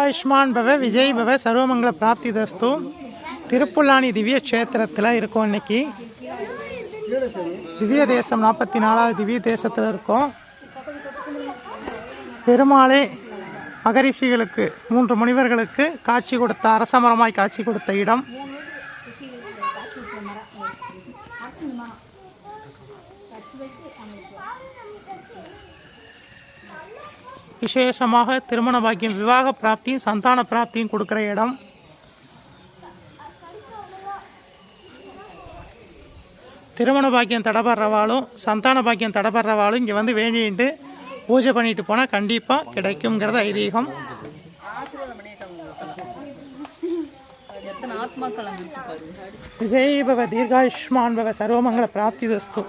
ஆயுஷ்மான் பவ விஜய் பவ சர்வமங்கல பிராப்தி தஸ்து. திருப்புல்லானி திவ்ய க்ஷேத்திரத்தில் இருக்கோம். இன்னைக்கு திவ்ய தேசம் 44வது திவ்ய தேசத்தில் இருக்கோம். பெருமாளே மகரிஷிகளுக்கு 3 முனிவர்களுக்கு காட்சி கொடுத்த அரசமரமாய் காட்சி கொடுத்த இடம். விசேஷமாக திருமண பாக்கியம், விவாக பிராப்தியும் சந்தான பிராப்தியும் கொடுக்குற இடம். திருமண பாக்கியம் தடைபடுறவாளும் சந்தான பாக்கியம் தடைபடுறவாளும் இங்கே வந்து வேண்டிட்டு பூஜை பண்ணிட்டு போனால் கண்டிப்பாக கிடைக்குங்கிறது ஐதீகம். விஜய் பவ தீர்காயுஷ்மான் பவ சர்வமங்கல பிராப்தி தஸ்து.